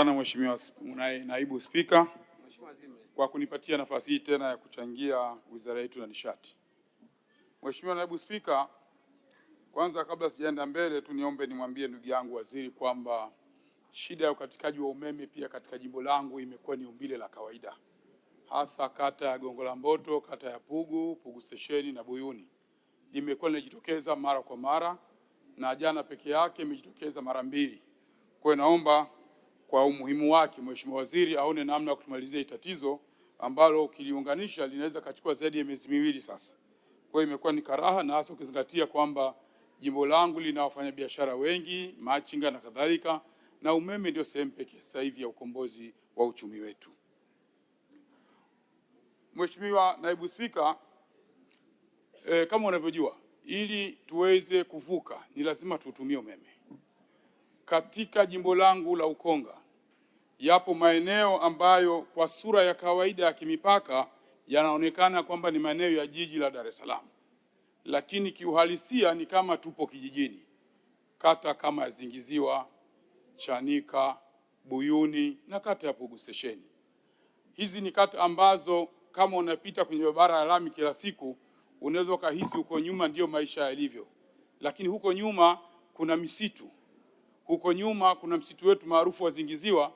Sana Mheshimiwa Naibu Spika kwa kunipatia nafasi hii tena ya kuchangia wizara yetu ya nishati. Mheshimiwa Naibu Spika, kwanza kabla sijaenda mbele tu niombe nimwambie ndugu yangu waziri kwamba shida ya ukatikaji wa umeme pia katika jimbo langu imekuwa ni umbile la kawaida. Hasa kata ya Gongo la Mboto, kata ya Pugu Stesheni na Buyuni. Limekuwa linajitokeza mara kwa mara na jana peke yake imejitokeza mara mbili. Kwa hiyo naomba kwa umuhimu wake Mheshimiwa Waziri aone namna ya kutumalizia tatizo ambalo ukiliunganisha linaweza kachukua zaidi ya miezi miwili sasa. Kwa hiyo imekuwa ni karaha, na hasa ukizingatia kwamba jimbo langu lina wafanyabiashara wengi, machinga na kadhalika, na umeme ndio sehemu pekee sasa hivi ya ukombozi wa uchumi wetu. Mheshimiwa Naibu Spika, kama unavyojua, ili tuweze kuvuka ni lazima tutumie umeme. Katika jimbo langu la Ukonga yapo maeneo ambayo kwa sura ya kawaida ya kimipaka yanaonekana kwamba ni maeneo ya jiji la Dar es Salaam, lakini kiuhalisia ni kama tupo kijijini. Kata kama ya Zingiziwa, Chanika, Buyuni na kata ya Pugu Stesheni. Hizi ni kata ambazo kama unapita kwenye barabara ya lami kila siku unaweza ukahisi huko nyuma ndio maisha yalivyo, lakini huko nyuma kuna misitu. Huko nyuma kuna msitu wetu maarufu wa Zingiziwa.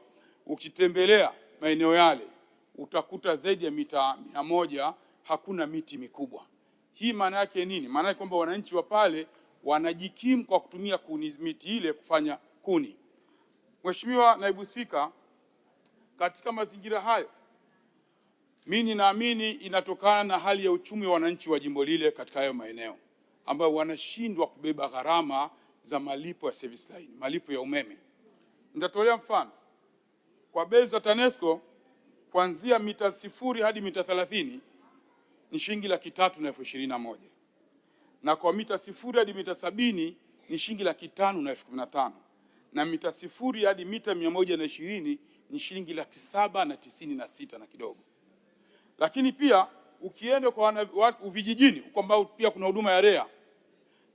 Ukitembelea maeneo yale utakuta zaidi ya mita 100 hakuna miti mikubwa. Hii maana yake nini? Maana yake kwamba wananchi wa pale wanajikimu kwa kutumia kuni, miti ile kufanya kuni. Mheshimiwa Naibu Spika, katika mazingira hayo mimi ninaamini inatokana na hali ya uchumi wa wananchi wa jimbo lile katika hayo maeneo ambao wanashindwa kubeba gharama za malipo ya service line, malipo ya umeme. Nitatolea mfano. Kwa bei za TANESCO kuanzia mita 0 hadi mita 30 ni shilingi 321,000. Na kwa mita 0 hadi mita 70 ni shilingi 515,000. Na mita 0 hadi mita 120 ni shilingi 796 na kidogo. Lakini pia ukienda kwa vijijini kwamba pia kuna huduma ya REA,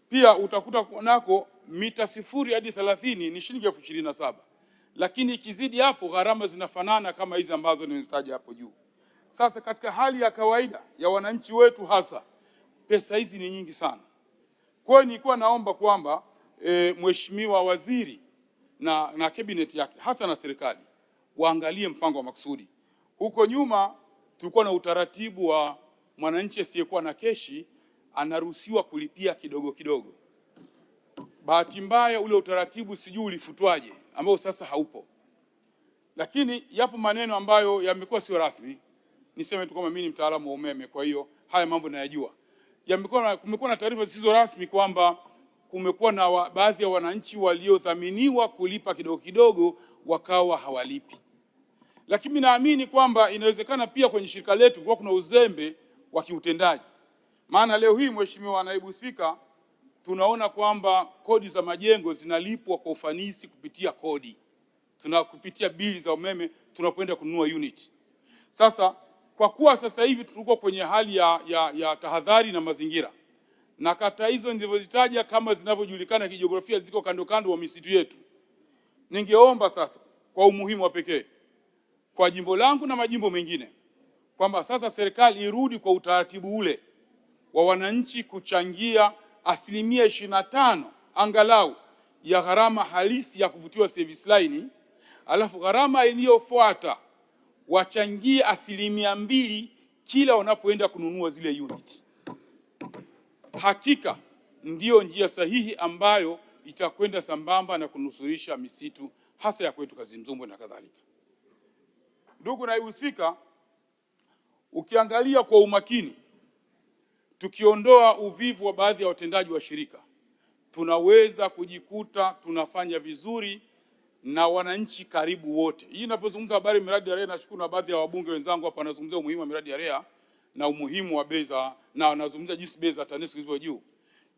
pia utakuta nako mita 0 hadi 30 ni shilingi 27,000. Lakini ikizidi hapo gharama zinafanana kama hizi ambazo nimetaja hapo juu. Sasa katika hali ya kawaida ya wananchi wetu hasa pesa hizi ni nyingi sana. Kwa hiyo nilikuwa naomba kwamba Mheshimiwa Waziri na cabinet yake hasa na serikali waangalie mpango wa makusudi. Huko nyuma tulikuwa na utaratibu wa mwananchi asiyekuwa na keshi anaruhusiwa kulipia kidogo kidogo. Bahati mbaya ule utaratibu sijui ulifutwaje ambao sasa haupo. Lakini yapo maneno ambayo yamekuwa sio rasmi. Niseme tu kama mimi ni mtaalamu wa umeme, kwa hiyo haya mambo nayajua. Kumekuwa na taarifa zisizo rasmi kwamba kumekuwa na baadhi ya wananchi waliodhaminiwa kulipa kidogo kidogo wakawa hawalipi. Lakini naamini kwamba inawezekana pia kwenye shirika letu kwa kuna uzembe wa kiutendaji. Maana leo hii Mheshimiwa Naibu Spika, tunaona kwamba kodi za majengo zinalipwa kwa ufanisi kupitia kodi. Kupitia bili za umeme tunapoenda kununua unit. Sasa kwa kuwa sasa hivi tulikuwa kwenye hali ya tahadhari na mazingira, na kata hizo nilizozitaja kama zinavyojulikana kijiografia ziko kando kando wa misitu yetu, ningeomba sasa kwa umuhimu wa pekee kwa jimbo langu na majimbo mengine kwamba sasa serikali irudi kwa utaratibu ule wa wananchi kuchangia 25% angalau ya gharama halisi ya kuvutiwa service line, alafu gharama iliyofuata wachangie 2% kila wanapoenda kununua zile unit. Hakika ndiyo njia sahihi ambayo itakwenda sambamba na kunusurisha misitu hasa ya kwetu Kazimzumbwe na kadhalika. Ndugu Naibu Spika, ukiangalia kwa umakini, tukiondoa uvivu wa baadhi ya watendaji wa shirika, tunaweza kujikuta tunafanya vizuri na wananchi karibu wote. Hii ninapozungumza habari miradi ya REA, nashukuru na baadhi ya wabunge wenzangu hapa wanazungumzia umuhimu wa miradi ya REA na umuhimu wa bei za, na wanazungumzia jinsi bei za TANESCO zilivyo juu.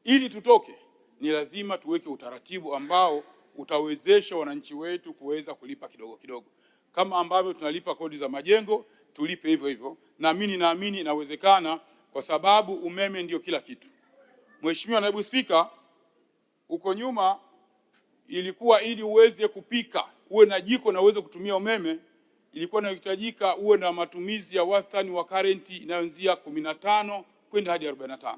Ili tutoke ni lazima tuweke utaratibu ambao utawezesha wananchi wetu kuweza kulipa kidogo kidogo. Kama ambavyo tunalipa kodi za majengo, tulipe hivyo hivyo. Naamini inawezekana kwa sababu umeme ndio kila kitu. Mheshimiwa Naibu Spika, huko nyuma ilikuwa ili uweze kupika uwe na jiko na uweze kutumia umeme, ilikuwa inahitajika uwe na matumizi ya wastani wa current inayoanzia 15 kwenda hadi 45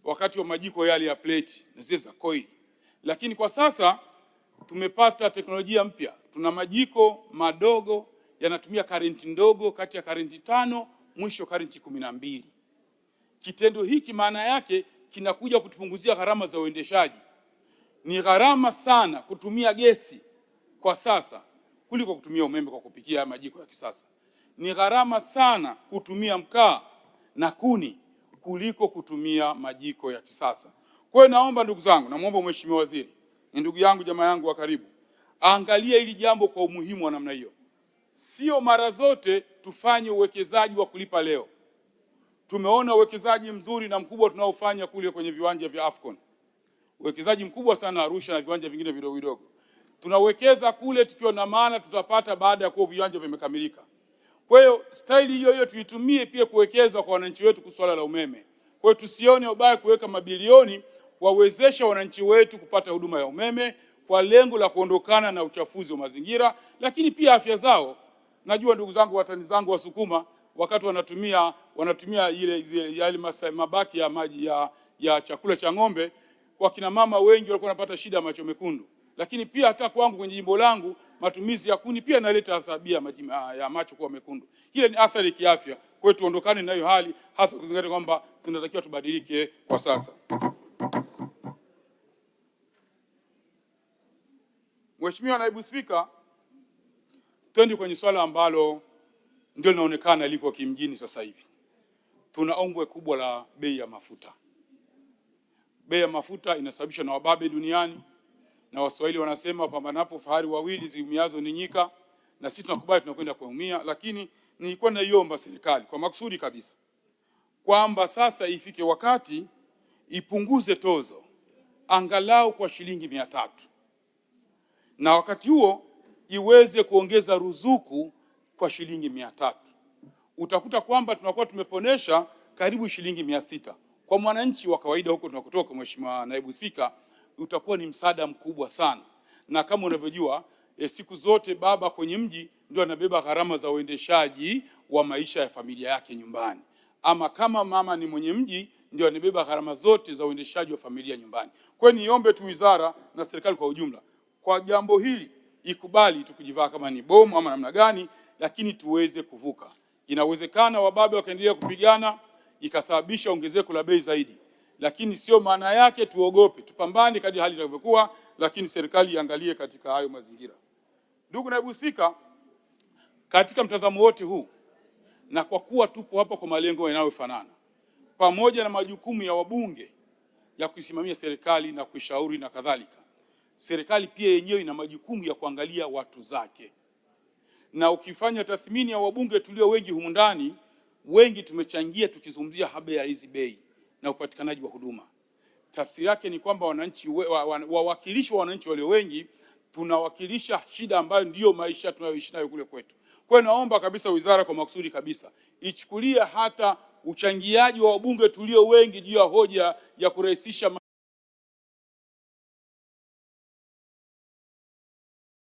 wakati wa majiko yale ya plate na zile za coil. Lakini kwa sasa tumepata teknolojia mpya, tuna majiko madogo yanatumia current ndogo, kati ya current 5 mwisho current 12. Kitendo hiki maana yake kinakuja kutupunguzia gharama za uendeshaji. Ni gharama sana kutumia gesi kwa sasa kuliko kutumia umeme kwa kupikia majiko ya kisasa. Ni gharama sana kutumia mkaa na kuni kuliko kutumia majiko ya kisasa. Kwa hiyo naomba ndugu zangu, namuomba Mheshimiwa Waziri, ni ndugu yangu, jamaa yangu wa karibu, angalia hili jambo kwa umuhimu wa namna hiyo. Sio mara zote tufanye uwekezaji wa kulipa leo. Tumeona uwekezaji mzuri na mkubwa tunaofanya kule kwenye viwanja vya Afcon. Uwekezaji mkubwa sana Arusha na viwanja vingine vidogo vidogo. Tunawekeza kule tukiwa na maana tutapata baada ya kuwa viwanja vimekamilika. Kwa hiyo staili hiyo hiyo tuitumie pia kuwekeza kwa wananchi wetu kwa swala la umeme. Kwa hiyo tusione ubaya kuweka mabilioni wawezesha wananchi wetu kupata huduma ya umeme kwa lengo la kuondokana na uchafuzi wa mazingira, lakini pia afya zao. Najua ndugu zangu, watani zangu Wasukuma, wakati wanatumia yale mabaki ya maji ya chakula cha ng'ombe, kwa kina mama wengi walikuwa wanapata shida ya macho mekundu. Lakini pia hata kwangu kwenye jimbo langu matumizi ya kuni pia inaleta asabia ya macho kuwa mekundu. Ile ni athari kiafya. Kwa hiyo tuondokane na hiyo hali, hasa kuzingatia kwamba tunatakiwa tubadilike kwa sasa. Mheshimiwa Naibu Spika, twende kwenye swala ambalo ndio linaonekana liko kimjini sasa hivi. Tuna ombwe kubwa la bei ya mafuta. Bei ya mafuta inasababishwa na wababe duniani, na Waswahili wanasema pambanapo fahari wawili ziumiazo ni nyika, na sisi tunakubali tunakwenda kuumia. Lakini nilikuwa naiomba serikali kwa makusudi kabisa kwamba sasa ifike wakati ipunguze tozo angalau kwa shilingi 300, na wakati huo iweze kuongeza ruzuku kwa shilingi 300. Utakuta kwamba tunakuwa tumeponesha karibu shilingi 600 kwa mwananchi wa kawaida huko tunakotoka. Mheshimiwa Naibu Spika, utakuwa ni msaada mkubwa sana. Na kama unavyojua siku zote baba kwenye mji ndio anabeba gharama za uendeshaji wa maisha ya familia yake nyumbani, ama kama mama ni mwenye mji ndio anabeba gharama zote za uendeshaji wa familia nyumbani. Kwa hiyo niombe tu wizara na serikali kwa ujumla kwa jambo hili ikubali tukujivaa kama ni bomu ama namna gani, lakini tuweze kuvuka. Inawezekana wababe wakaendelea kupigana ikasababisha ongezeko la bei zaidi, lakini sio maana yake tuogope. Tupambane kadri hali itakavyokuwa, lakini serikali iangalie katika hayo mazingira. Ndugu Naibu Spika, katika mtazamo wote huu, na kwa kuwa tupo hapa kwa malengo yanayofanana, pamoja na majukumu ya wabunge ya kuisimamia serikali na kuishauri na kadhalika, serikali pia yenyewe ina majukumu ya kuangalia watu zake. Na ukifanya tathmini ya wabunge tulio wengi humu ndani, wengi tumechangia tukizungumzia habe ya hizi bei na upatikanaji wa huduma. Tafsiri yake ni kwamba wananchi wawakilishi wa wananchi walio wengi tunawakilisha shida ambayo ndiyo maisha tunayoishi nayo kule kwetu. Kwa hiyo naomba kabisa wizara kwa makusudi kabisa ichukulie hata uchangiaji wa wabunge tulio wengi juu ya hoja ya kurahisisha